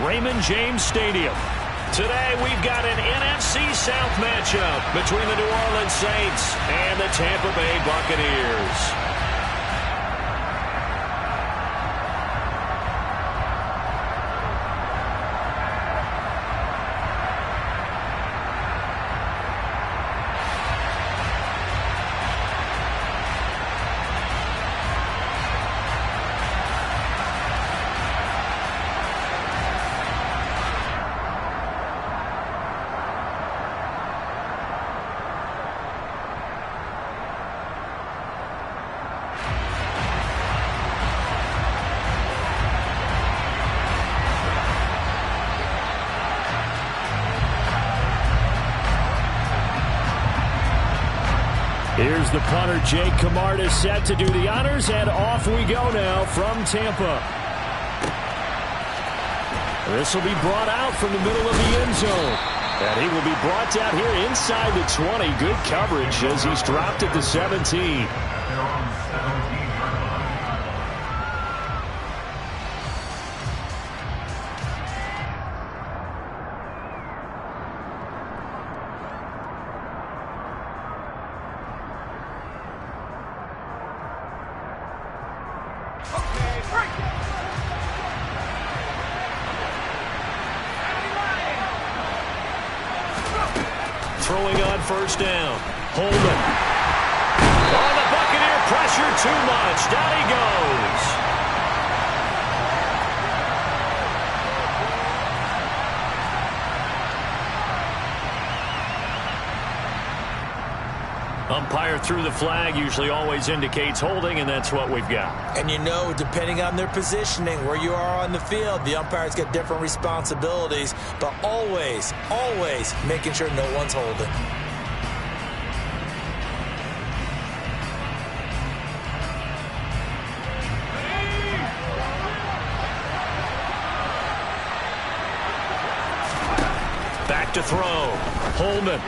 Raymond James Stadium. Today, we've got an NFC South matchup between the New Orleans Saints and the Tampa Bay Buccaneers. Here's the punter, Jake Camarda, set to do the honors, and off we go now from Tampa. This will be brought out from the middle of the end zone. And he will be brought out here inside the 20. Good coverage as he's dropped at the 17. Throwing on first down. Holman. Oh, the Buccaneer pressure too much. Down he goes. Umpire threw the flag, usually always indicates holding, and that's what we've got. And you know, depending on their positioning, where you are on the field, the umpires get different responsibilities, but always, always making sure no one's holding. Back to throw. Holman.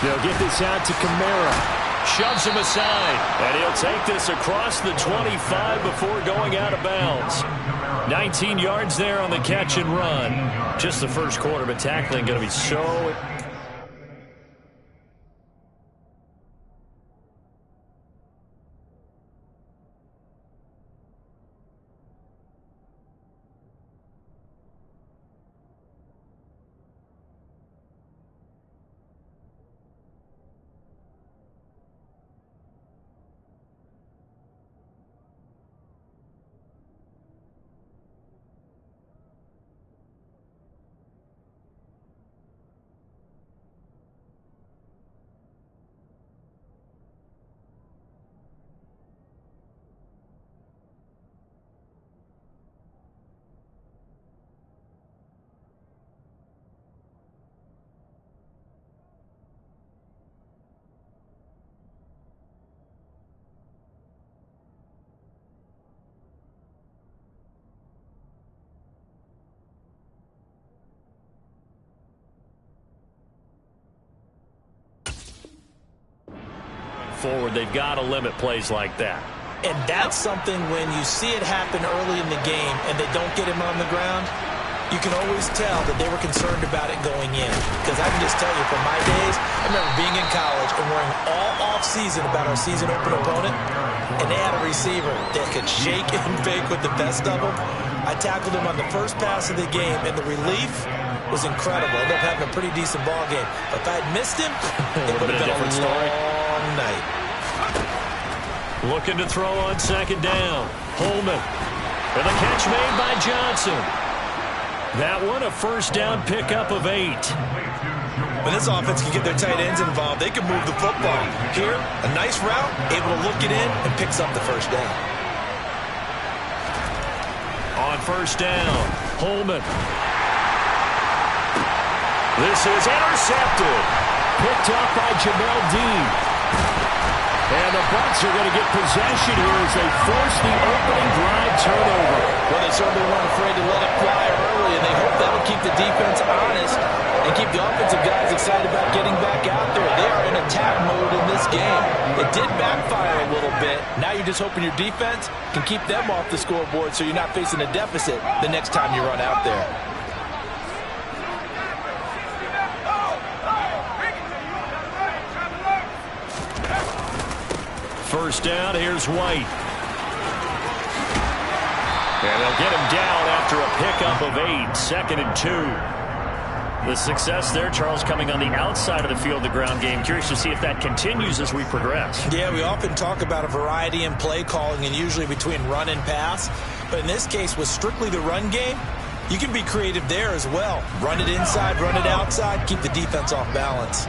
They'll get this out to Kamara. Shoves him aside. And he'll take this across the 25 before going out of bounds. 19 yards there on the catch and run. Just the first quarter, but tackling going to be so... Forward, they've got to limit plays like that. And that's something when you see it happen early in the game and they don't get him on the ground, you can always tell that they were concerned about it going in. Because I can just tell you from my days, I remember being in college and worrying all off-season about our season open opponent, and they had a receiver that could shake and bake with the best of them. I tackled him on the first pass of the game, and the relief was incredible. I ended up having a pretty decent ball game. But if I had missed him, it would have been a long night. Looking to throw on second down. Holman with a catch made by Johnson. That one a first down pickup of 8. When this offense can get their tight ends involved, they can move the football. Here, a nice route, able to look it in, and picks up the first down. On first down, Holman. This is intercepted. Picked up by Jamel Dean. And the Bucs are going to get possession here as they force the opening drive turnover. Well, they certainly weren't afraid to let it fly early, and they hope that'll keep the defense honest and keep the offensive guys excited about getting back out there. They are in a attack mode in this game. It did backfire a little bit. Now you're just hoping your defense can keep them off the scoreboard so you're not facing a deficit the next time you run out there. First down, here's White. And they'll get him down after a pickup of 8, 2nd and 2. The success there, Charles, coming on the outside of the field, the ground game. Curious to see if that continues as we progress. Yeah, we often talk about a variety in play calling and usually between run and pass. But in this case, with strictly the run game, you can be creative there as well. Run it inside, run it outside, keep the defense off balance.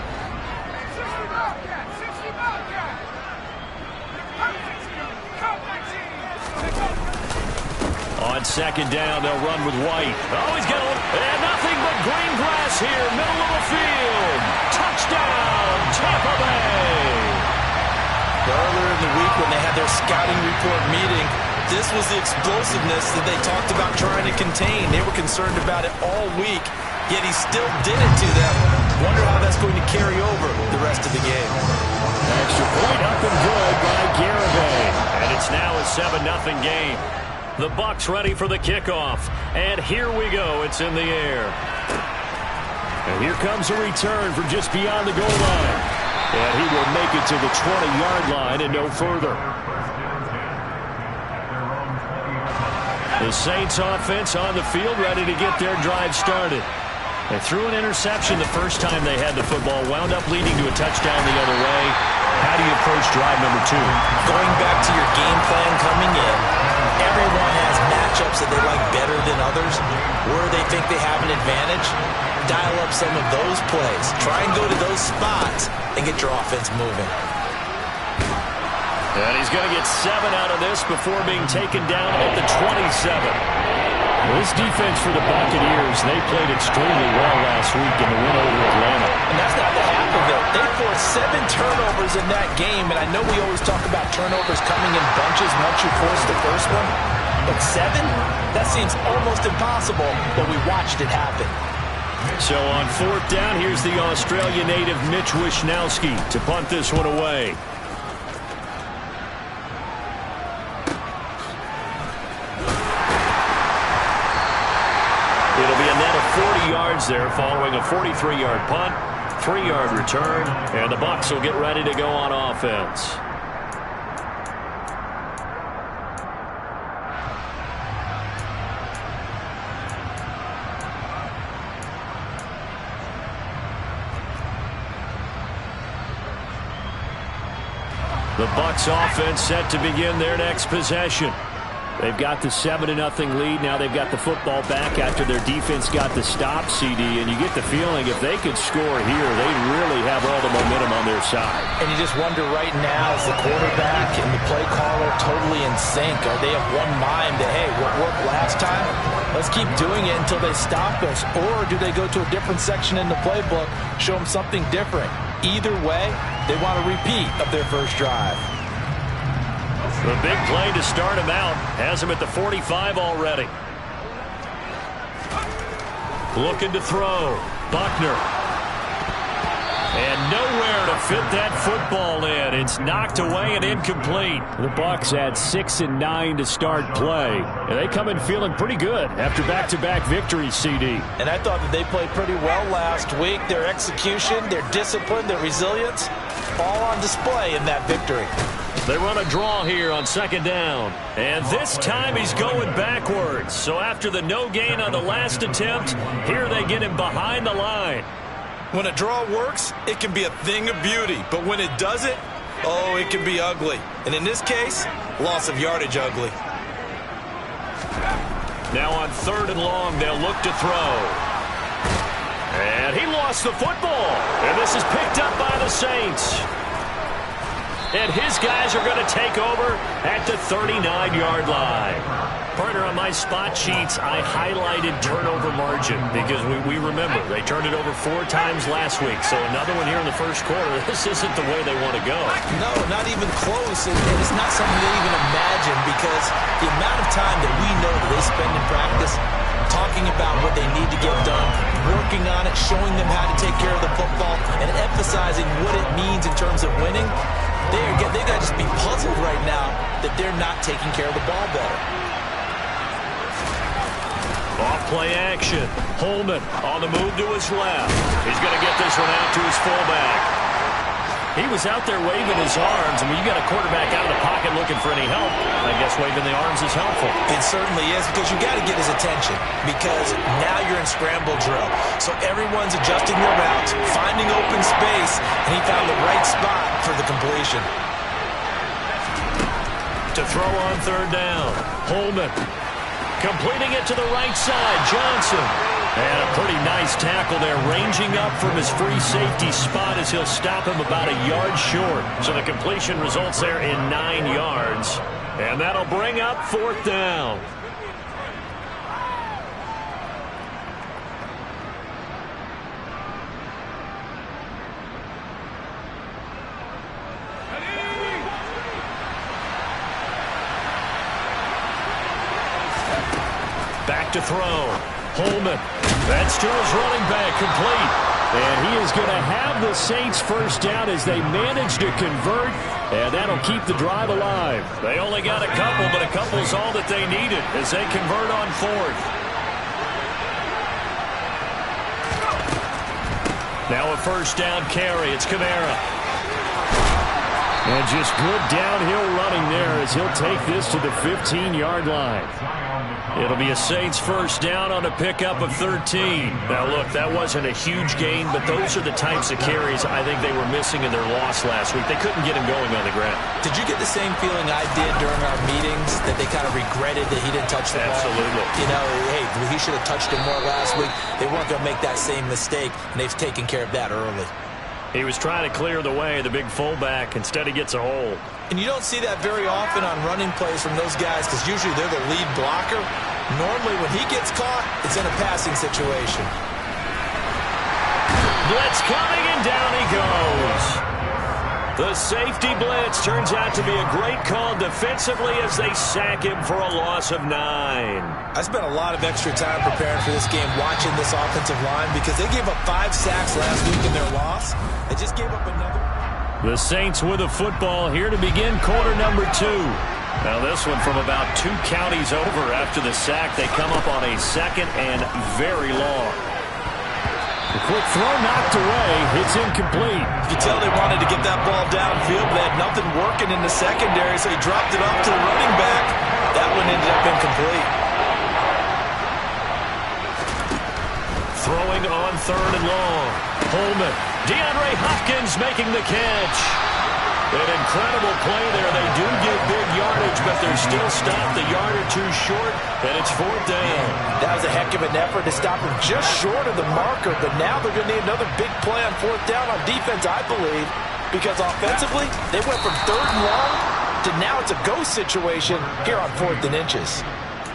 On 2nd down, they'll run with White. Oh, he's got and nothing but green grass here, middle of the field. Touchdown, Tampa Bay. Earlier in the week when they had their scouting report meeting, this was the explosiveness that they talked about trying to contain. They were concerned about it all week, yet he still did it to them. Wonder how that's going to carry over the rest of the game. Extra point up and good by Garibay. And it's now a 7-0 game. The Bucs ready for the kickoff. And here we go. It's in the air. And here comes a return from just beyond the goal line. And he will make it to the 20-yard line and no further. The Saints offense on the field ready to get their drive started. They threw an interception the first time they had the football, wound up leading to a touchdown the other way. How do you approach drive number 2? Going back to your game plan coming in, everyone has matchups that they like better than others, where they think they have an advantage. Dial up some of those plays. Try and go to those spots and get your offense moving. And he's going to get 7 out of this before being taken down at the 27. This defense for the Buccaneers, they played extremely well last week in the win over Atlanta. And that's not the half of it. They forced 7 turnovers in that game, and I know we always talk about turnovers coming in bunches once you force the first one. But 7? That seems almost impossible, but we watched it happen. So on 4th down, here's the Australia native Mitch Wishnowsky to punt this one away. It'll be a net of 40 yards there following a 43-yard punt, 3-yard return, and the Bucs will get ready to go on offense. The Bucs offense set to begin their next possession. They've got the 7-0 lead. Now they've got the football back after their defense got the stop, CD. And you get the feeling if they could score here, they really have all the momentum on their side. And you just wonder right now, is the quarterback and the play caller totally in sync? Are they of one mind that, hey, what worked last time? Let's keep doing it until they stop us. Or do they go to a different section in the playbook, show them something different? Either way, they want a repeat of their first drive. The big play to start him out has him at the 45 already. Looking to throw. Buckner. And nowhere to fit that football in. It's knocked away and incomplete. The Bucs had 6 and 9 to start play. And they come in feeling pretty good after back-to-back victories, CD. And I thought that they played pretty well last week. Their execution, their discipline, their resilience, all on display in that victory. They run a draw here on 2nd down. And this time he's going backwards. So after the no gain on the last attempt, here they get him behind the line. When a draw works, it can be a thing of beauty. But when it doesn't, oh, it can be ugly. And in this case, loss of yardage ugly. Now on 3rd and long, they'll look to throw. And he lost the football. And this is picked up by the Saints. And his guys are going to take over at the 39-yard line. Partner, on my spot sheets, I highlighted turnover margin because we remember they turned it over 4 times last week. So another one here in the first quarter. This isn't the way they want to go. No, not even close. And it's not something they even imagine because the amount of time that we know that they spend in practice talking about what they need to get done, working on it, showing them how to take care of the football, and emphasizing what it means in terms of winning, they got to just be puzzled right now that they're not taking care of the ball better. Off play action. Holman on the move to his left. He's going to get this one out to his fullback. He was out there waving his arms. I mean, you got a quarterback out of the pocket looking for any help. I guess waving the arms is helpful. It certainly is, because you got to get his attention, because now you're in scramble drill. So everyone's adjusting their routes, finding open space, and he found the right spot for the completion. To throw on third down. Holman completing it to the right side. Johnson. And a pretty nice tackle there, ranging up from his free safety spot as he'll stop him about a yard short. So the completion results there in 9 yards. And that'll bring up fourth down. Back to throw. Holman. That's to his running back, complete. And he is going to have the Saints first down as they manage to convert, and that'll keep the drive alive. They only got a couple, but a couple's all that they needed as they convert on fourth. Now a first down carry. It's Kamara. And just good downhill running there as he'll take this to the 15-yard line. It'll be a Saints first down on a pickup of 13. Now, look, that wasn't a huge gain, but those are the types of carries I think they were missing in their loss last week. They couldn't get him going on the ground. Did you get the same feeling I did during our meetings, that they kind of regretted that he didn't touch the ball? Absolutely. You know, hey, he should have touched it more last week. They weren't going to make that same mistake, and they've taken care of that early. He was trying to clear the way, the big fullback. Instead, he gets a hole. And you don't see that very often on running plays from those guys, because usually they're the lead blocker. Normally, when he gets caught, it's in a passing situation. Blitz coming, and down he goes. The safety blitz turns out to be a great call defensively as they sack him for a loss of 9. I spent a lot of extra time preparing for this game, watching this offensive line, because they gave up 5 sacks last week in their loss. They just gave up another. The Saints with a football here to begin quarter number 2. Now this one from about 2 counties over after the sack. They come up on a second and very long. A quick throw knocked away. It's incomplete. You could tell they wanted to get that ball downfield, but they had nothing working in the secondary, so he dropped it off to the running back. That one ended up incomplete. Throwing on third and long. Holman. DeAndre Hopkins making the catch. An incredible play there. They do get big yardage, but they're still stopped a yard or 2 short, and it's fourth down. That was a heck of an effort to stop him just short of the marker, but now they're going to need another big play on fourth down on defense, I believe, because offensively, they went from third and long to now it's a go situation here on 4th and inches.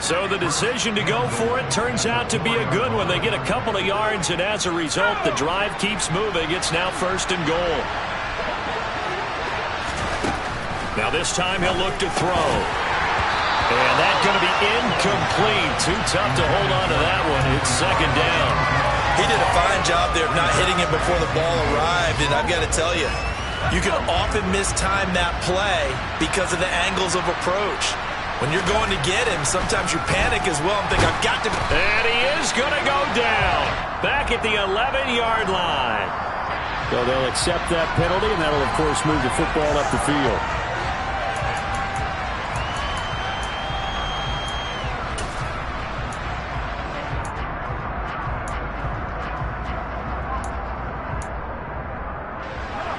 So the decision to go for it turns out to be a good one. They get a couple of yards, and as a result, the drive keeps moving. It's now first and goal. Now this time he'll look to throw. And that's going to be incomplete. Too tough to hold on to that one. It's second down. He did a fine job there of not hitting him before the ball arrived, and I've got to tell you, you can often mistime that play because of the angles of approach. When you're going to get him, sometimes you panic as well and think, I've got to... And he is going to go down. Back at the 11-yard line. So they'll accept that penalty, and that'll, of course, move the football up the field.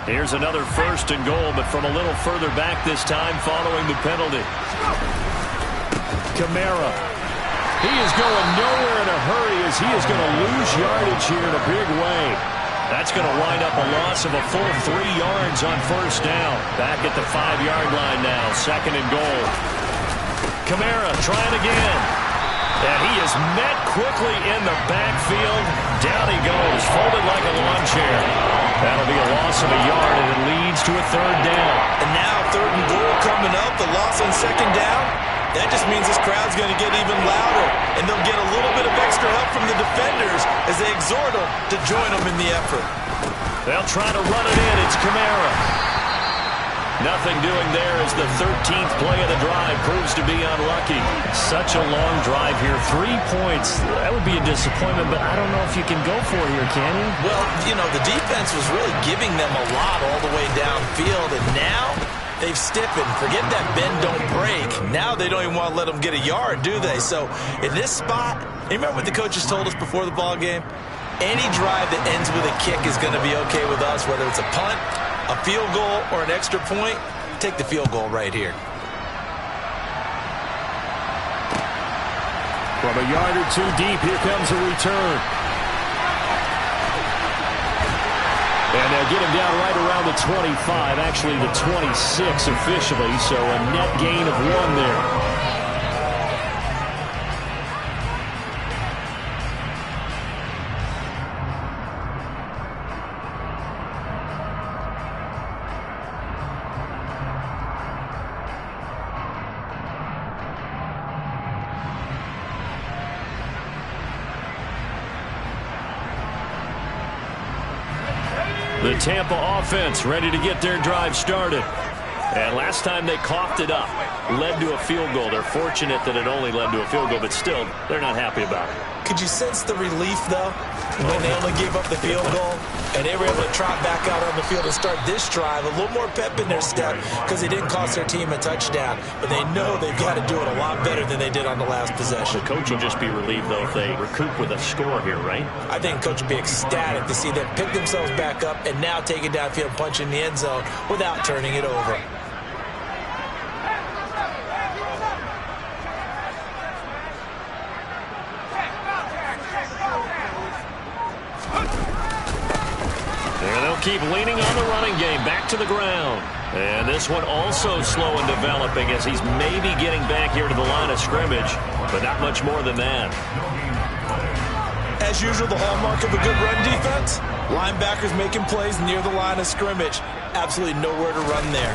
Here's another first and goal, but from a little further back this time following the penalty. Kamara. He is going nowhere in a hurry as he is going to lose yardage here in a big way. That's going to wind up a loss of a full 3 yards on first down. Back at the 5-yard line now, second and goal. Kamara trying again. And he is met quickly in the backfield. Down he goes, folded like a lawn chair. That'll be a loss of a yard, and it leads to a third down. And now third and goal coming up. The loss on second down. That just means this crowd's going to get even louder, and they'll get a little bit of extra help from the defenders as they exhort them to join them in the effort. They'll try to run it in. It's Kamara. Nothing doing there as the 13th play of the drive proves to be unlucky. Such a long drive here. 3 points. That would be a disappointment, but I don't know if you can go for it here, can you? Well, you know, the defense was really giving them a lot all the way downfield, and now they've stiffened. Forget that bend, don't break. Now they don't even want to let them get a yard, do they? So in this spot, you remember what the coaches told us before the ball game? Any drive that ends with a kick is going to be okay with us, whether it's a punt, a field goal, or an extra point. Take the field goal right here. From a yard or two deep, here comes a return. And they'll get him down right around the 25, actually the 26 officially, so a net gain of 1 there. The Tampa offense ready to get their drive started. And last time they coughed it up, led to a field goal. They're fortunate that it only led to a field goal, but still, they're not happy about it. Could you sense the relief, though, when they only gave up the field goal and they were able to trot back out on the field and start this drive? A little more pep in their step because they didn't cost their team a touchdown, but they know they've got to do it a lot better than they did on the last possession. The coach will just be relieved, though, if they recoup with a score here, right? I think the coach will be ecstatic to see them pick themselves back up and now take it downfield and punch in the end zone without turning it over. Keep leaning on the running game. Back to the ground. And this one also slow in developing as he's maybe getting back here to the line of scrimmage, but not much more than that. As usual, the hallmark of a good run defense, linebackers making plays near the line of scrimmage. Absolutely nowhere to run there.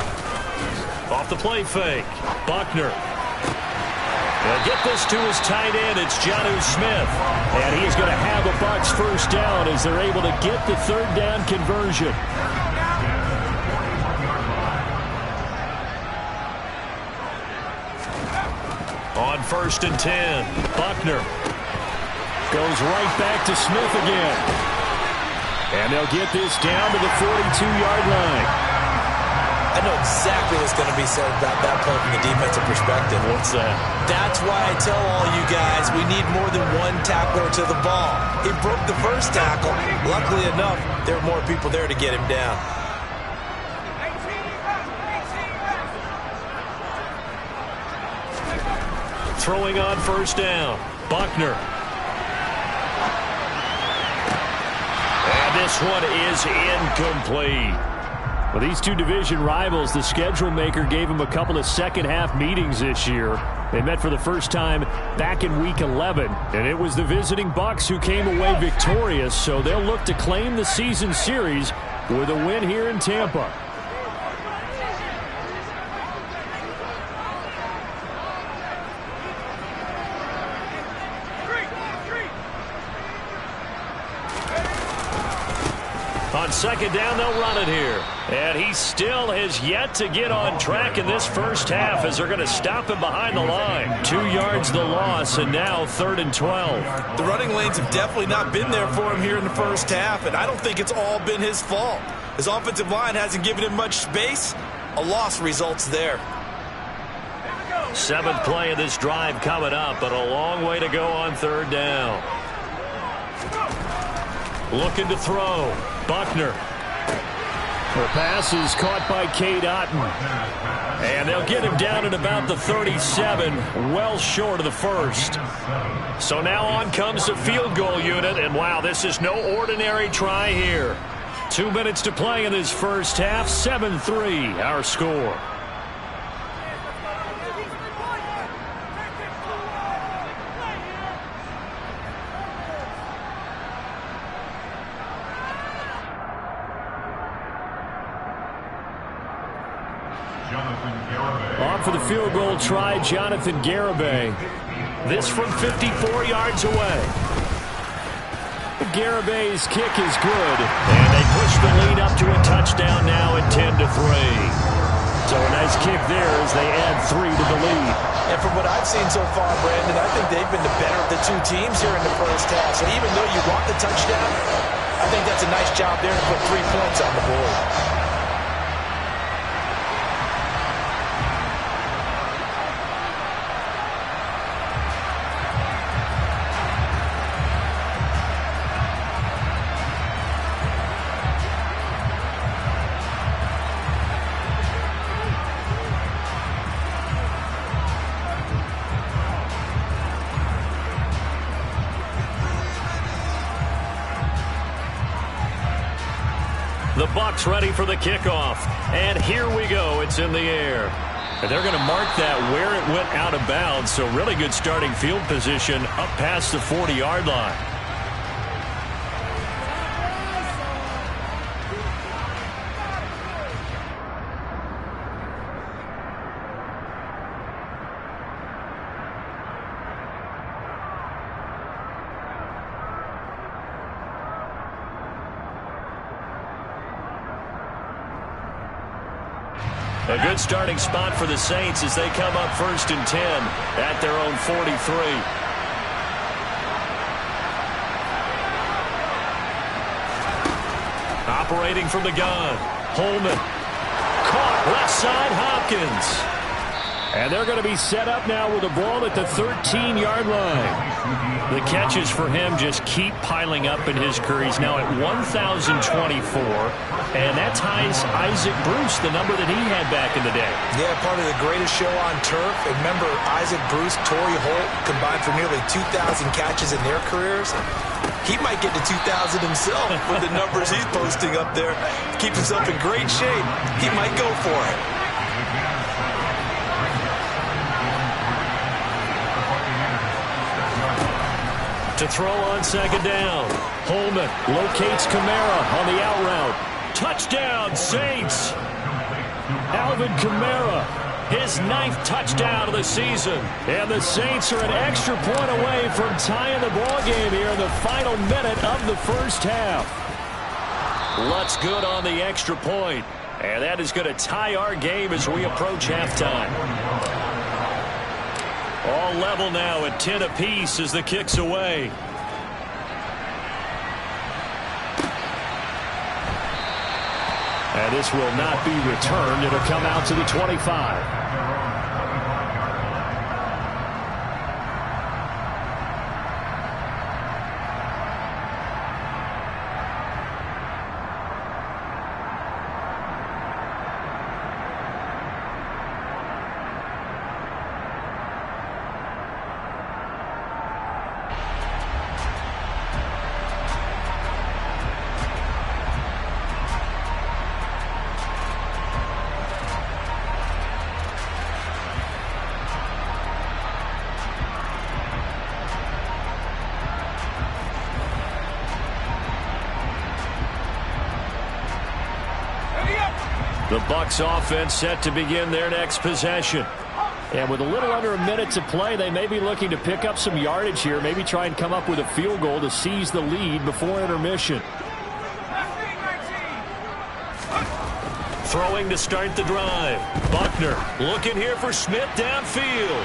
Off the play fake. Buckner. They'll get this to his tight end. It's Jonnu Smith. And he is going to have a Bucs first down as they're able to get the third down conversion. On 1st and 10, Buckner goes right back to Smith again. And they'll get this down to the 42-yard line. I know exactly what's going to be said about that play from the defensive perspective. What's that? That's why I tell all you guys we need more than one tackler to the ball. He broke the first tackle. Luckily enough, there were more people there to get him down. Throwing on 1st down. Buckner. And this one is incomplete. Well, these two division rivals, the schedule maker gave them a couple of second-half meetings this year. They met for the first time back in Week 11, and it was the visiting Bucs who came away victorious, so they'll look to claim the season series with a win here in Tampa. On 2nd down, they'll run it here. And he still has yet to get on track in this first half as they're going to stop him behind the line. 2 yards the loss, and now 3rd and 12. The running lanes have definitely not been there for him here in the first half, and I don't think it's all been his fault. His offensive line hasn't given him much space. A loss results there. 7th play of this drive coming up, but a long way to go on 3rd down. Looking to throw. Buckner. The pass is caught by Cade Otton. And they'll get him down at about the 37, well short of the first. So now on comes the field goal unit, and wow, this is no ordinary try here. 2 minutes to play in this first half, 7-3 our score. On for the field goal try, Jonathan Garibay. This from 54 yards away. Garibay's kick is good, and they push the lead up to a touchdown now at 10-3. So a nice kick there as they add 3 to the lead. And from what I've seen so far, Brandon, I think they've been the better of the two teams here in the first half. So even though you want the touchdown, I think that's a nice job there to put 3 points on the board. The Bucs ready for the kickoff. And here we go. It's in the air. And they're going to mark that where it went out of bounds. So really good starting field position up past the 40-yard line. A good starting spot for the Saints as they come up 1st and 10 at their own 43. Operating from the gun, Holman. Caught left side, Hopkins. And they're going to be set up now with a ball at the 13-yard line. The catches for him just keep piling up in his career. He's now at 1,024. And that ties Isaac Bruce, the number that he had back in the day. Yeah, part of the greatest show on turf. And remember, Isaac Bruce, Torrey Holt combined for nearly 2,000 catches in their careers. He might get to 2,000 himself with the numbers he's posting up there. Keeps himself in great shape. He might go for it. To throw on 2nd down. Holman locates Kamara on the out route. Touchdown, Saints. Alvin Kamara, his 9th touchdown of the season. And the Saints are an extra point away from tying the ball game here in the final minute of the first half. Lutz good on the extra point. And that is going to tie our game as we approach halftime. All level now at 10 apiece as the kick's away. And this will not be returned. It'll come out to the 25. The Bucs offense set to begin their next possession. And with a little under a minute to play, they may be looking to pick up some yardage here, maybe try and come up with a field goal to seize the lead before intermission. Throwing to start the drive. Buckner looking here for Smith downfield.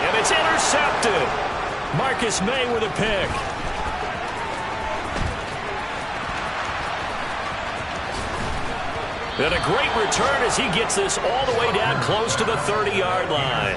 And it's intercepted. Marcus May with a pick. And a great return as he gets this all the way down close to the 30-yard line.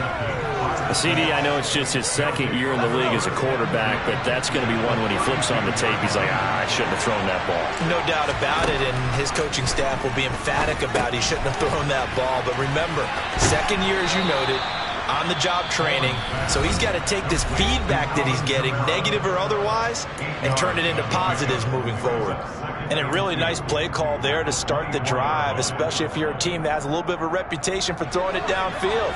CD, I know it's just his 2nd year in the league as a quarterback, but that's going to be one when he flips on the tape, he's like, I shouldn't have thrown that ball. No doubt about it, and his coaching staff will be emphatic about he shouldn't have thrown that ball. But remember, 2nd year, as you noted, on-the-job training, so he's got to take this feedback that he's getting, negative or otherwise, and turn it into positives moving forward. And a really nice play call there to start the drive, especially if you're a team that has a little bit of a reputation for throwing it downfield.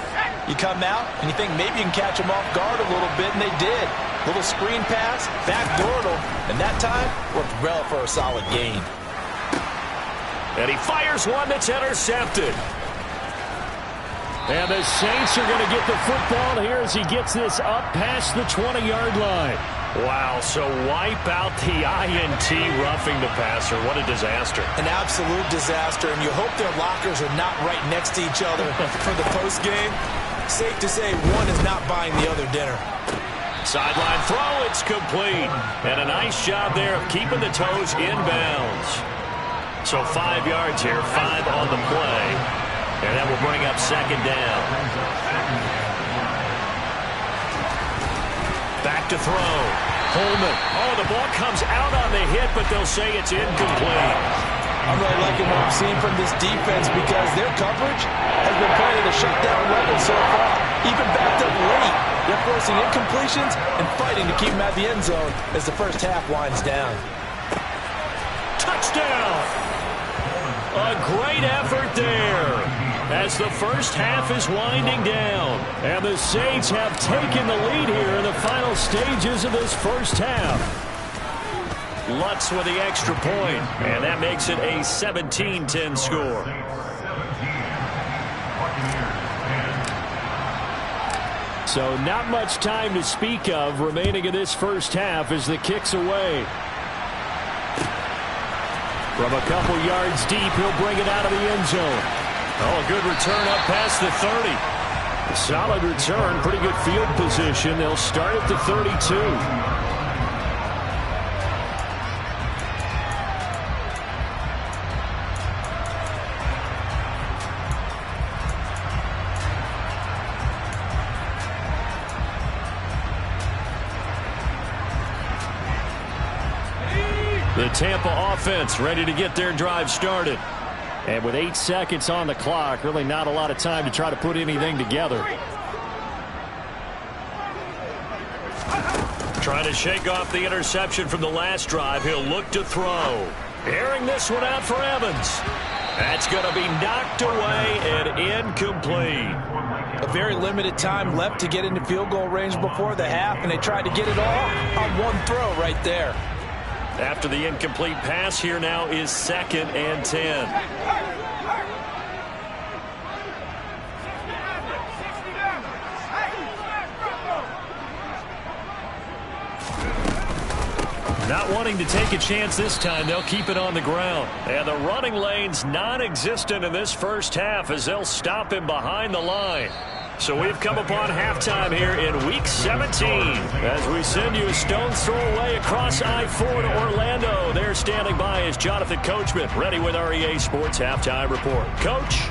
You come out and you think maybe you can catch them off guard a little bit, and they did. Little screen pass, backdoored them, and that time worked well for a solid gain. And he fires one that's intercepted. And the Saints are going to get the football here as he gets this up past the 20-yard line. Wow, so wipe out the INT roughing the passer. What a disaster. An absolute disaster, and you hope their lockers are not right next to each other for the postgame. Safe to say one is not buying the other dinner. Sideline throw, it's complete. And a nice job there of keeping the toes in bounds. So 5 yards here, 5 on the play. And that will bring up second down. Back to throw. Holman. Oh, the ball comes out on the hit, but they'll say it's incomplete. I'm really liking what I'm seeing from this defense because their coverage has been playing at a shutdown level so far. Even backed up late, they're forcing incompletions and fighting to keep them at the end zone as the first half winds down. Touchdown! A great effort there as the first half is winding down. And the Saints have taken the lead here in the final stages of this first half. Lutz with the extra point, and that makes it a 17-10 score. So not much time to speak of remaining in this first half as the kick's away. From a couple yards deep, he'll bring it out of the end zone. Oh, a good return up past the 30. Solid return, pretty good field position. They'll start at the 32. The Tampa offense ready to get their drive started. And with 8 seconds on the clock, really not a lot of time to try to put anything together. Trying to shake off the interception from the last drive. He'll look to throw. Airing this one out for Evans. That's going to be knocked away and incomplete. A very limited time left to get into field goal range before the half, and they tried to get it all on one throw right there. After the incomplete pass, here now is 2nd and 10. Not wanting to take a chance this time, they'll keep it on the ground. And the running lane's non-existent in this first half as they'll stop him behind the line. So we've come upon halftime here in Week 17 as we send you a stone's throw away across I-4 to Orlando. There standing by is Jonathan Coachman, ready with our EA Sports Halftime Report. Coach?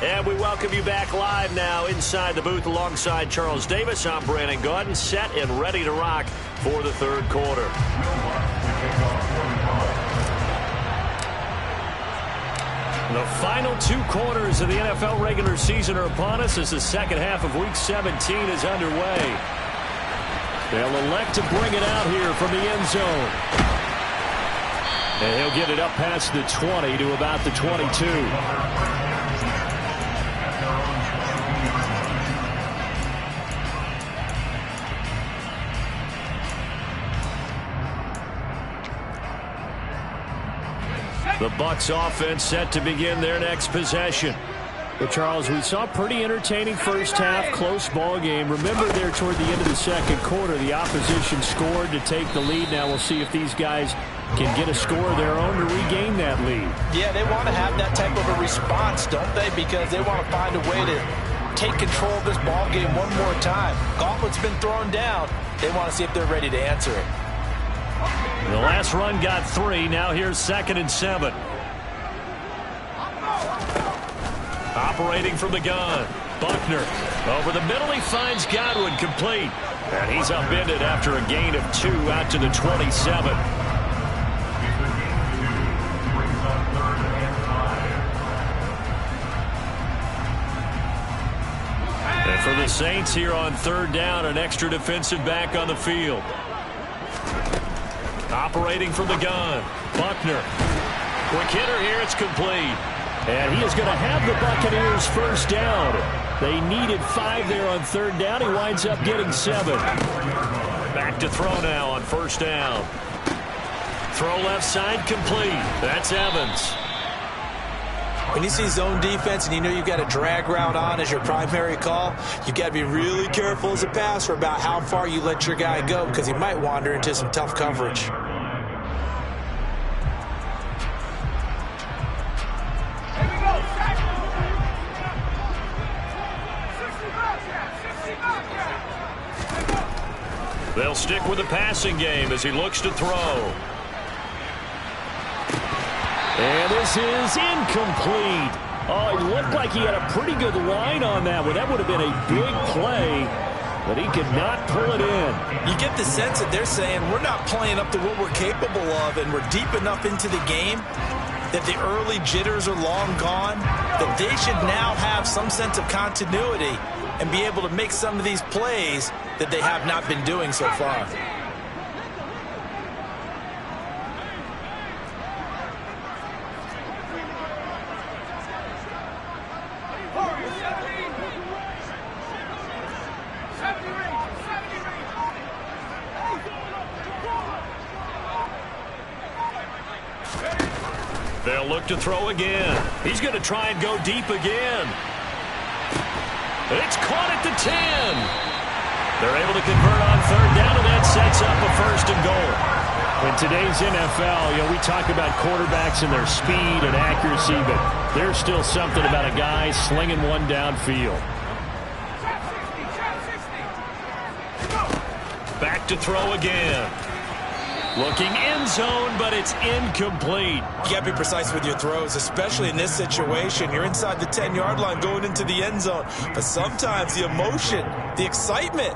And we welcome you back live now inside the booth alongside Charles Davis. I'm Brandon Gaudin, set and ready to rock for the third quarter. The final 2 quarters of the NFL regular season are upon us as the second half of Week 17 is underway. They'll elect to bring it out here from the end zone. And he'll get it up past the 20 to about the 22. The Bucs offense set to begin their next possession. But Charles, we saw a pretty entertaining first half, close ball game. Remember there toward the end of the second quarter, the opposition scored to take the lead. Now we'll see if these guys can get a score of their own to regain that lead. Yeah, they want to have that type of a response, don't they? Because they want to find a way to take control of this ball game one more time. Gauntlet's been thrown down. They want to see if they're ready to answer it. The last run got 3. Now here's 2nd and 7. Operating from the gun. Buckner. Over the middle, he finds Godwin complete. And he's upended after a gain of 2 out to the 27. And for the Saints here on third down, an extra defensive back on the field. Operating from the gun, Buckner. Quick hitter here, it's complete. And he is going to have the Buccaneers first down. They needed 5 there on third down. He winds up getting 7. Back to throw now on first down. Throw left side complete. That's Evans. When you see zone defense and you know you've got a drag route on as your primary call, you've got to be really careful as a passer about how far you let your guy go because he might wander into some tough coverage. They'll stick with the passing game as he looks to throw. And this is incomplete. Oh, it looked like he had a pretty good line on that one. That would have been a big play, but he could not pull it in. You get the sense that they're saying we're not playing up to what we're capable of, and we're deep enough into the game that the early jitters are long gone, that they should now have some sense of continuity and be able to make some of these plays that they have not been doing so far. They'll look to throw again. He's going to try and go deep again. It's caught at the 10. They're able to convert on third down, and that sets up a first and goal. In today's NFL, we talk about quarterbacks and their speed and accuracy, but there's still something about a guy slinging one downfield. Back to throw again. Looking end zone, but it's incomplete. You got to be precise with your throws, especially in this situation. You're inside the 10-yard line going into the end zone. But sometimes the emotion, the excitement,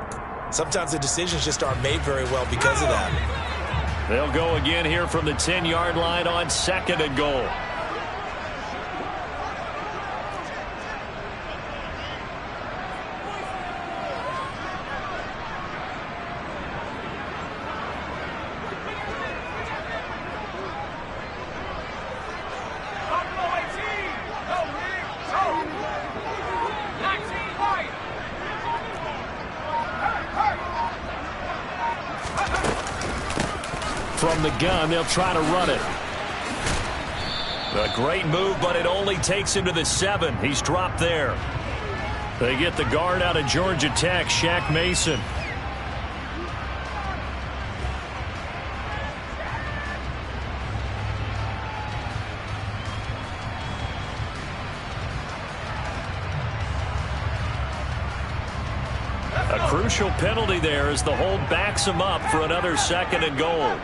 sometimes the decisions just aren't made very well because of that. They'll go again here from the 10-yard line on second and goal. From the gun, they'll try to run it. A great move, but it only takes him to the 7. He's dropped there. They get the guard out of Georgia Tech, Shaq Mason. A crucial penalty there as the hold backs him up for another second and goal.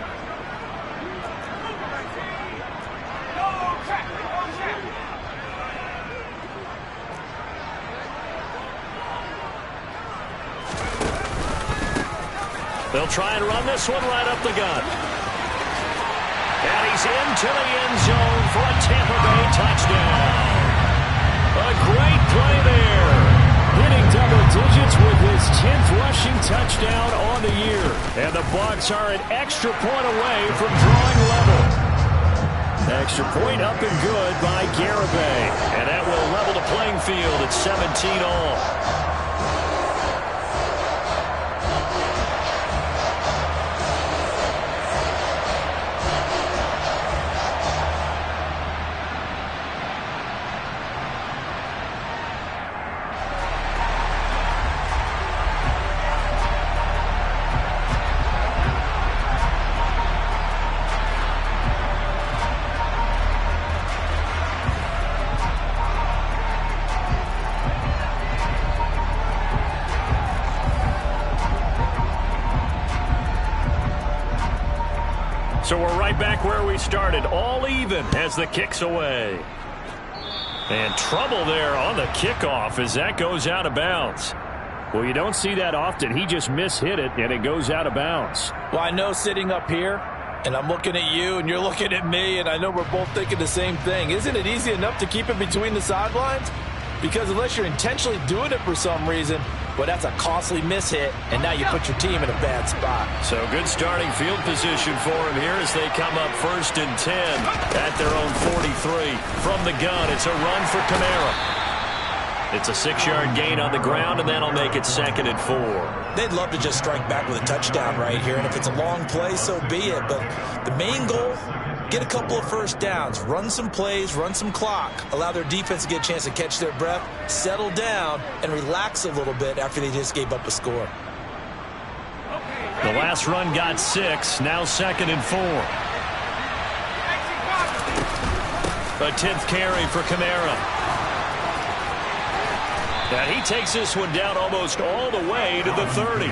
They'll try and run this one right up the gut. And he's into the end zone for a Tampa Bay touchdown. A great play there. Hitting double digits with his 10th rushing touchdown on the year. And the Bucs are an extra point away from drawing level. Extra point up and good by Garibay. And that will level the playing field at 17 all. So we're right back where we started, all even as the kick's away. And trouble there on the kickoff as that goes out of bounds. Well, you don't see that often. He just mishit it, and it goes out of bounds. Well, I know sitting up here, and I'm looking at you, and you're looking at me, and I know we're both thinking the same thing. Isn't it easy enough to keep it between the sidelines? because unless you're intentionally doing it for some reason, well, that's a costly mishit, and now you put your team in a bad spot. So good starting field position for him here as they come up 1st and 10 at their own 43. From the gun, it's a run for Kamara. It's a 6-yard gain on the ground, and that'll make it 2nd and 4. They'd love to just strike back with a touchdown right here, and if it's a long play, so be it. But the main goal, get a couple of first downs, run some plays, run some clock, allow their defense to get a chance to catch their breath, settle down, and relax a little bit after they just gave up a score. The last run got 6, now 2nd and 4. A 10th carry for Kamara. And he takes this one down almost all the way to the 30.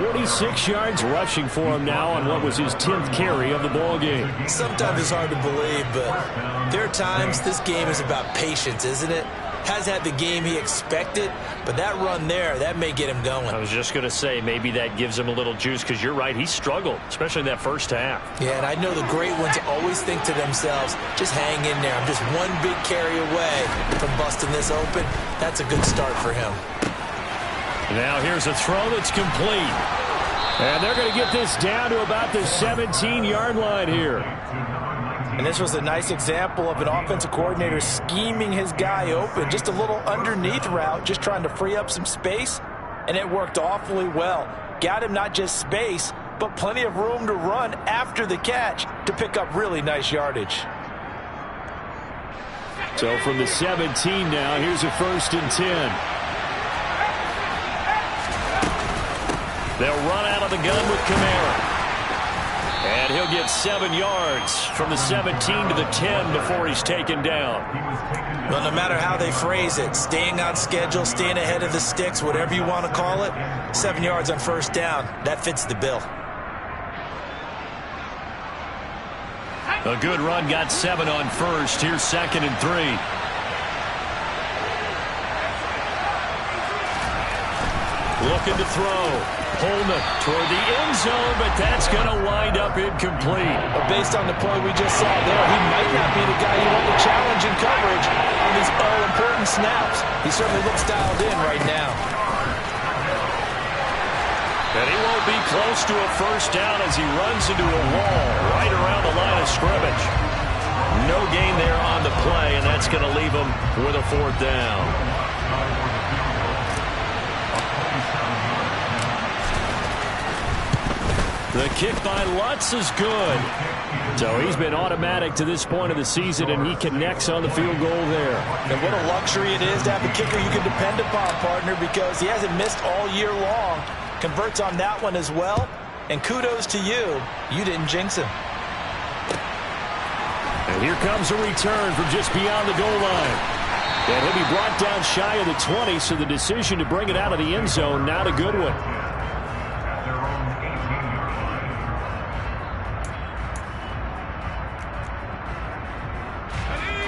46 yards rushing for him now on what was his 10th carry of the ball game. Sometimes it's hard to believe, but there are times this game is about patience, isn't it? Has had the game he expected, but that run there, that may get him going. I was just going to say, maybe that gives him a little juice, because you're right, he struggled, especially in that first half. Yeah, and I know the great ones always think to themselves, just hang in there. I'm just one big carry away from busting this open. That's a good start for him. Now here's a throw that's complete. And they're going to get this down to about the 17-yard line here. And this was a nice example of an offensive coordinator scheming his guy open. Just a little underneath route, just trying to free up some space. And it worked awfully well. Got him not just space, but plenty of room to run after the catch to pick up really nice yardage. So from the 17 now, here's a 1st and 10. They'll run out of the gun with Kamara. And he'll get 7 yards from the 17 to the 10 before he's taken down. Well, no matter how they phrase it, staying on schedule, staying ahead of the sticks, whatever you want to call it, 7 yards on first down, that fits the bill. A good run, got 7 on first. Here's 2nd and 3. Looking to throw. Holman toward the end zone, but that's going to wind up incomplete. But based on the play we just saw there, he might not be the guy you want to challenge in coverage on these all-important snaps. He certainly looks dialed in right now. And he won't be close to a first down as he runs into a wall right around the line of scrimmage. No gain there on the play, and that's going to leave him with a 4th down. The kick by Lutz is good. So he's been automatic to this point of the season, and he connects on the field goal there. And what a luxury it is to have a kicker you can depend upon, partner, because he hasn't missed all year long. Converts on that one as well. And kudos to you. You didn't jinx him. And here comes a return from just beyond the goal line. And he'll be brought down shy of the 20, so the decision to bring it out of the end zone, not a good one.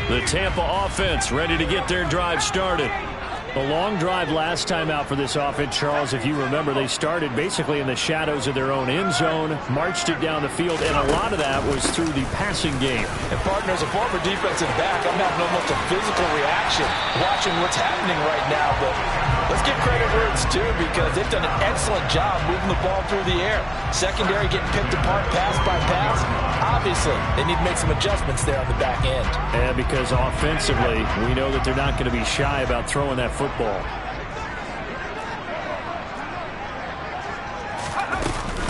The Tampa offense ready to get their drive started. A long drive last time out for this offense, Charles. If you remember, they started basically in the shadows of their own end zone, marched it down the field, and a lot of that was through the passing game. And, partner, as a former defensive back, I'm having almost a physical reaction watching what's happening right now. But let's give credit where it's due, because they've done an excellent job moving the ball through the air. Secondary getting picked apart pass by pass. Obviously, they need to make some adjustments there on the back end. And because offensively, we know that they're not going to be shy about throwing that football.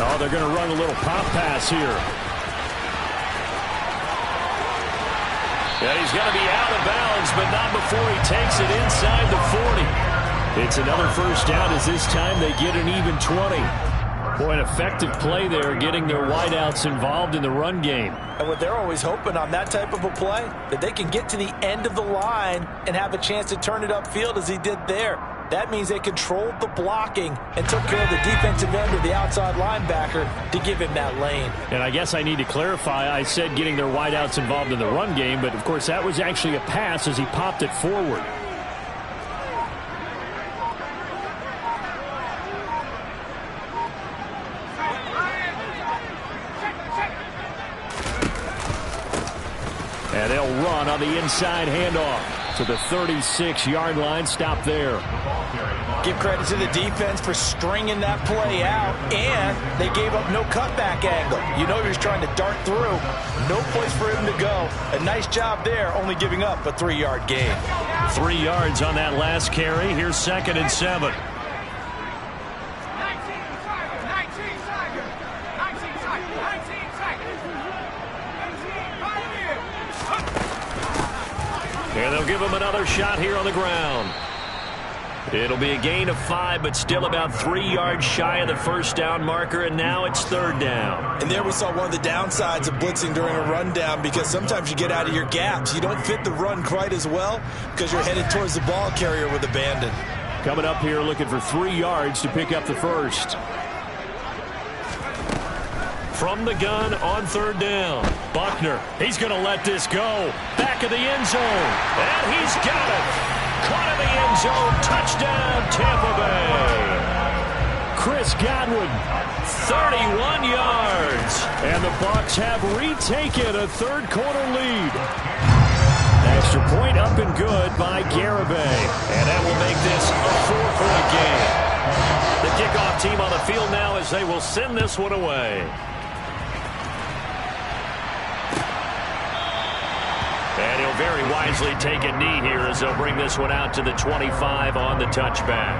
Oh, they're going to run a little pop pass here. Yeah, he's going to be out of bounds, but not before he takes it inside the 40. It's another first down, as this time they get an even 20. Boy, an effective play there, getting their wideouts involved in the run game. And what they're always hoping on that type of a play, that they can get to the end of the line and have a chance to turn it upfield as he did there. That means they controlled the blocking and took care of the defensive end or the outside linebacker to give him that lane. And I guess I need to clarify, I said getting their wideouts involved in the run game, but of course that was actually a pass as he popped it forward. And they'll run on the inside handoff to the 36-yard line. Stop there. Give credit to the defense for stringing that play out, and they gave up no cutback angle. You know he was trying to dart through. No place for him to go. A nice job there, only giving up a 3-yard gain. 3 yards on that last carry. Here's 2nd and 7. And they'll give him another shot here on the ground. It'll be a gain of 5, but still about 3 yards shy of the first down marker, and now it's 3rd down. And there we saw one of the downsides of blitzing during a rundown, because sometimes you get out of your gaps. You don't fit the run quite as well because you're headed towards the ball carrier with abandon. Coming up here looking for 3 yards to pick up the first. From the gun on 3rd down. Buckner, he's going to let this go. Back of the end zone. And he's got it. Caught in the end zone. Touchdown, Tampa Bay. Chris Godwin, 31 yards. And the Bucs have retaken a third-quarter lead. Extra point up and good by Garibay. And that will make this a 4-point game. The kickoff team on the field now as they will send this one away. And he'll very wisely take a knee here as they'll bring this one out to the 25 on the touchback.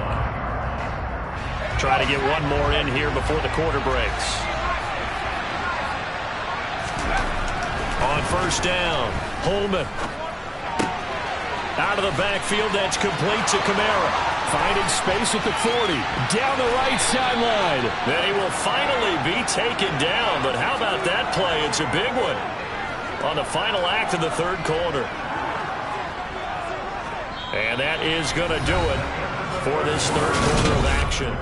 Try to get one more in here before the quarter breaks. On 1st down, Holman. Out of the backfield, that's complete to Kamara. Finding space at the 40. Down the right sideline. Then he will finally be taken down. But how about that play? It's a big one on the final act of the 3rd quarter. And that is going to do it for this 3rd quarter of action.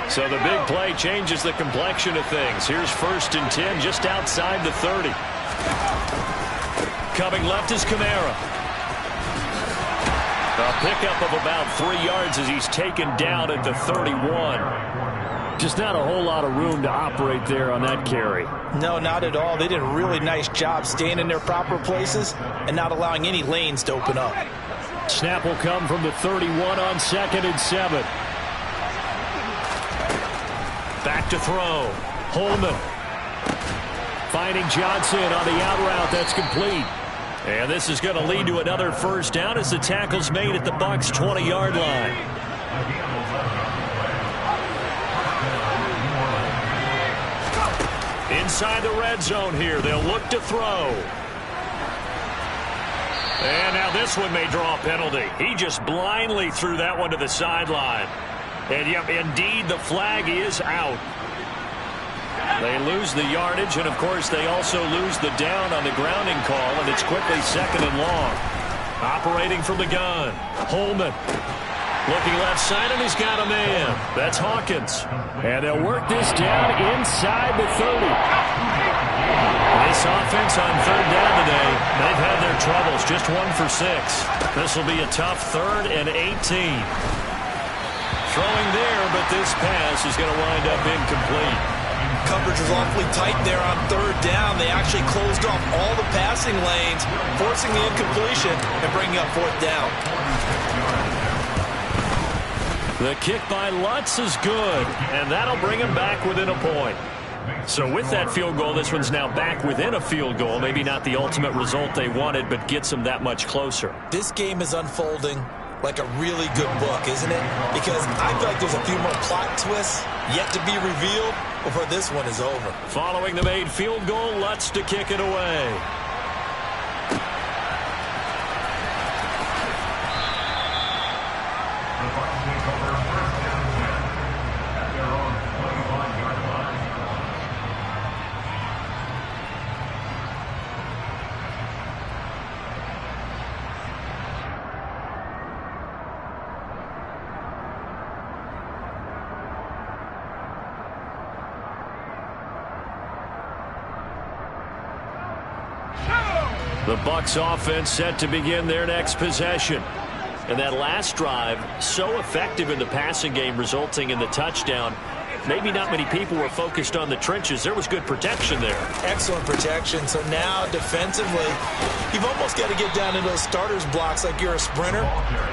So the big play changes the complexion of things. Here's 1st and 10 just outside the 30. Coming left is Kamara. A pickup of about 3 yards as he's taken down at the 31. Just not a whole lot of room to operate there on that carry. No, not at all. They did a really nice job staying in their proper places and not allowing any lanes to open up. Snap will come from the 31 on 2nd and 7. Back to throw. Holman. Finding Johnson on the out route. That's complete. And this is going to lead to another 1st down as the tackle's made at the Bucs' 20-yard line. Inside the red zone here. They'll look to throw. And now this one may draw a penalty. He just blindly threw that one to the sideline. And, yep, indeed, the flag is out. They lose the yardage, and, of course, they also lose the down on the grounding call, and it's quickly 2nd and long. Operating from the gun, Holman. Looking left side, and he's got a man. That's Hawkins. And they'll work this down inside the 30. This offense on 3rd down today, they've had their troubles, just 1 for 6. This will be a tough 3rd and 18. Throwing there, but this pass is going to wind up incomplete. Coverage was awfully tight there on 3rd down. They actually closed off all the passing lanes, forcing the incompletion and bringing up 4th down. The kick by Lutz is good, and that'll bring him back within a point. So with that field goal, this one's now back within a field goal. Maybe not the ultimate result they wanted, but gets them that much closer. This game is unfolding like a really good book, isn't it? Because I feel like there's a few more plot twists yet to be revealed before this one is over. Following the made field goal, Lutz to kick it away. The Bucs offense set to begin their next possession. And that last drive, so effective in the passing game, resulting in the touchdown. Maybe not many people were focused on the trenches. There was good protection there. Excellent protection. So now, defensively, you've almost got to get down in those starters blocks like you're a sprinter.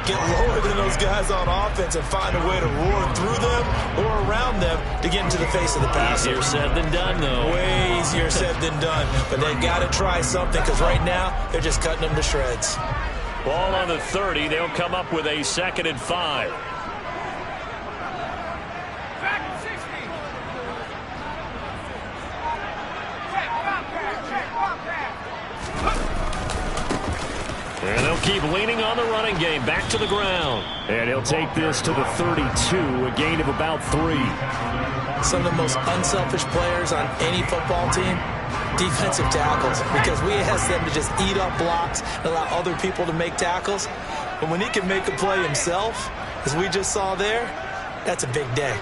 Get lower than those guys on offense and find a way to roar through them or around them to get into the face of the passer. Easier said than done, though. Way easier said than done. But they've got to try something because right now, they're just cutting them to shreds. Ball on the 30. They'll come up with a 2nd and 5. And they'll keep leaning on the running game. Back to the ground. And he'll take this to the 32, a gain of about 3. Some of the most unselfish players on any football team, defensive tackles, because we ask them to just eat up blocks and allow other people to make tackles. But when he can make a play himself, as we just saw there, that's a big day.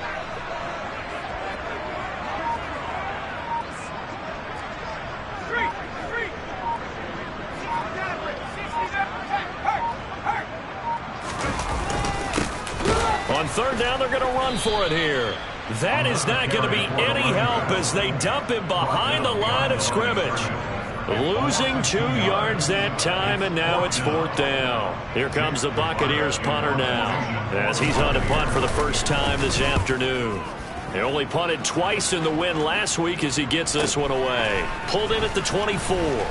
On 3rd down, they're going to run for it here. That is not going to be any help as they dump him behind the line of scrimmage. Losing 2 yards that time, and now it's 4th down. Here comes the Buccaneers punter now, as he's on to punt for the first time this afternoon. He only punted twice in the win last week as he gets this one away. Pulled in at the 24.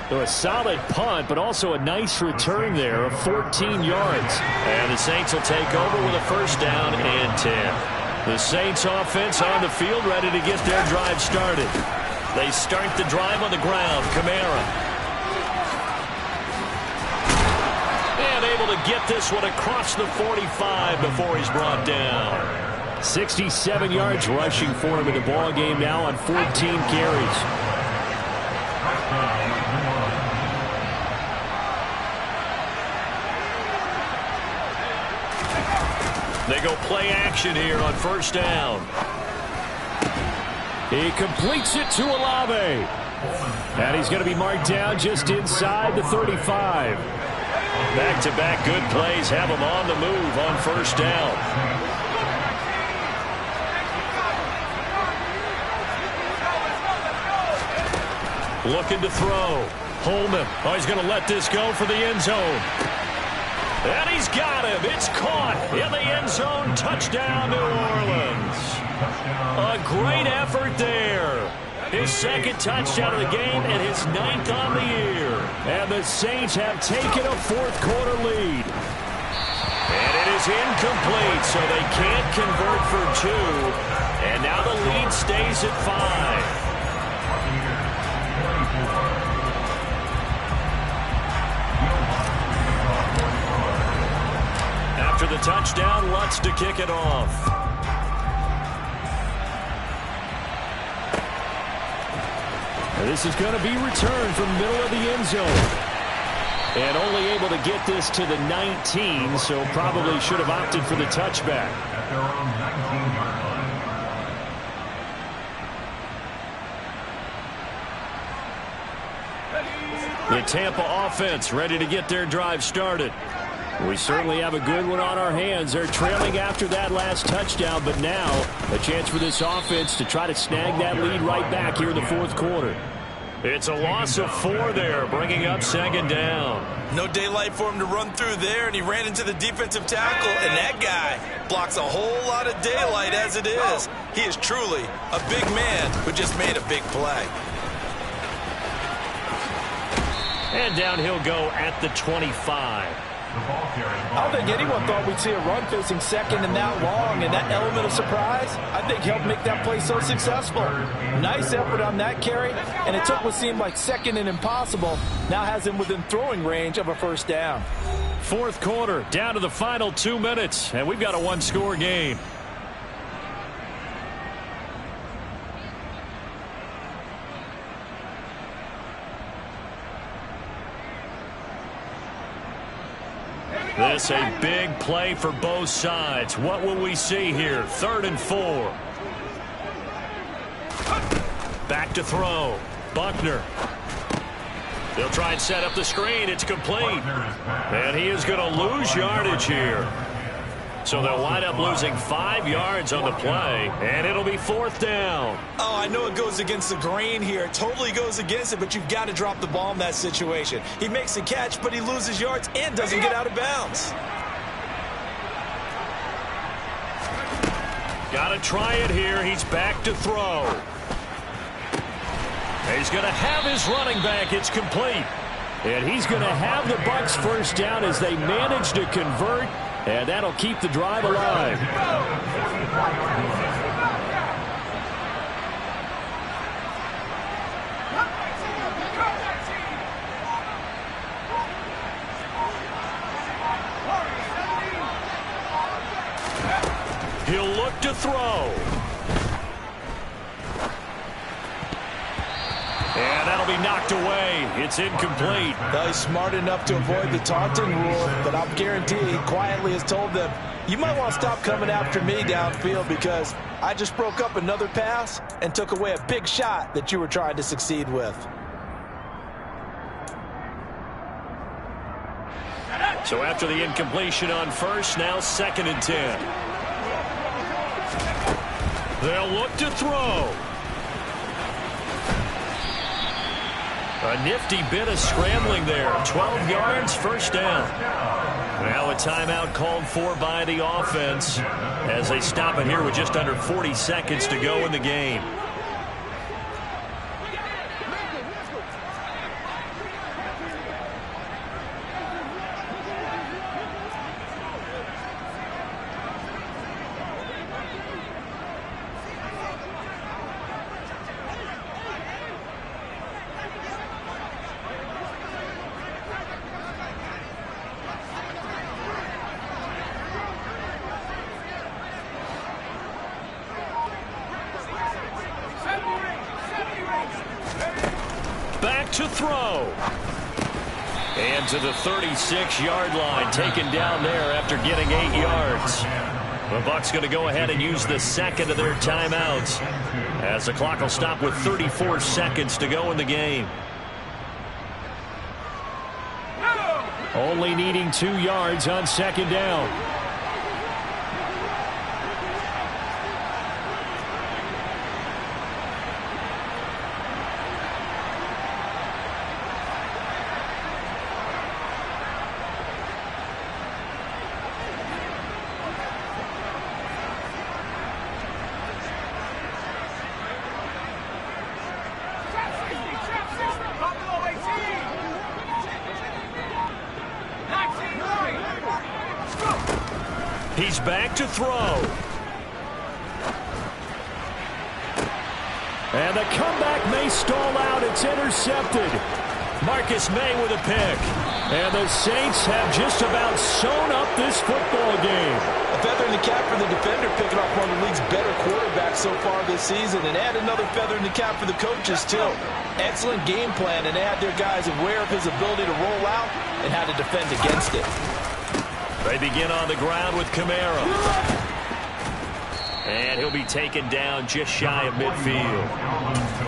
So a solid punt, but also a nice return there of 14 yards. And the Saints will take over with a 1st down and 10. The Saints offense on the field, ready to get their drive started. They start the drive on the ground. Kamara. And able to get this one across the 45 before he's brought down. 67 yards rushing for him in the ball game now on 14 carries. They go play action here on 1st down. He completes it to Olave. And he's going to be marked down just inside the 35. Back-to-back good plays have him on the move on 1st down. Looking to throw. Holman. Oh, he's going to let this go for the end zone. And he's got him. It's caught in the end zone. Touchdown, New Orleans. A great effort there. His 2nd touchdown of the game and his 9th on the year. And the Saints have taken a 4th quarter lead. And it is incomplete, so they can't convert for 2. And now the lead stays at 5. After the touchdown, Lutz to kick it off. And this is going to be returned from the middle of the end zone. And only able to get this to the 19, so probably should have opted for the touchback. The Tampa offense ready to get their drive started. We certainly have a good one on our hands. They're trailing after that last touchdown, but now a chance for this offense to try to snag that lead right back here in the 4th quarter. It's a loss of 4 there, bringing up 2nd down. No daylight for him to run through there, and he ran into the defensive tackle, and that guy blocks a whole lot of daylight as it is. He is truly a big man who just made a big play. And down he'll go at the 25. I don't think anyone thought we'd see a run facing 2nd and that long, and that element of surprise, I think, helped make that play so successful. Nice effort on that carry, and it took what seemed like 2nd and impossible, now has him within throwing range of a 1st down. 4th quarter, down to the final 2 minutes, and we've got a 1-score game. This a big play for both sides. What will we see here? 3rd and 4. Back to throw. Buckner. They'll try and set up the screen. It's complete. And he is going to lose yardage here. So they'll wind up losing 5 yards on the play, and it'll be 4th down. Oh, I know it goes against the grain here. It totally goes against it, but you've got to drop the ball in that situation. He makes a catch, but he loses yards and doesn't get out of bounds. Got to try it here. He's back to throw. He's going to have his running back. It's complete. And he's going to have the Bucs first down as they manage to convert. And that'll keep the drive alive. He'll look to throw. And that'll be knocked away. It's incomplete. Well, he's smart enough to avoid the taunting rule, but I'm guaranteed he quietly has told them, you might want to stop coming after me downfield because I just broke up another pass and took away a big shot that you were trying to succeed with. So after the incompletion on first, now 2nd and 10. They'll look to throw. A nifty bit of scrambling there. 12 yards, first down. Now a timeout called for by the offense as they stop it here with just under 40 seconds to go in the game. To throw. And to the 36-yard line, taken down there after getting 8 yards. The Bucs going to go ahead and use the second of their timeouts as the clock will stop with 34 seconds to go in the game. Only needing 2 yards on 2nd down. He's back to throw. And the comeback may stall out. It's intercepted. Marcus May with a pick. And the Saints have just about sewn up this football game. A feather in the cap for the defender, picking off one of the league's better quarterbacks so far this season. And add another feather in the cap for the coaches, too. Excellent game plan, and they had their guys aware of his ability to roll out and how to defend against it. They begin on the ground with Kamara. And he'll be taken down just shy of midfield.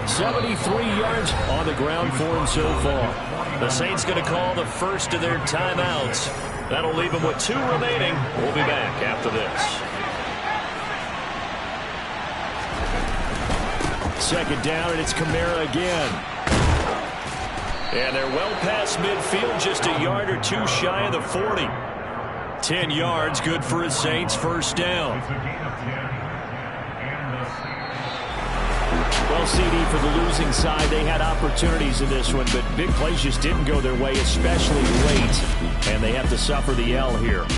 73 yards on the ground for him so far. The Saints going to call the first of their timeouts. That'll leave them with 2 remaining. We'll be back after this. 2nd down, and it's Kamara again. And they're well past midfield, just a yard or 2 shy of the 40. 10 yards, good for his Saints, first down. Well, CD, for the losing side, they had opportunities in this one, but big plays just didn't go their way, especially late, and they have to suffer the L here.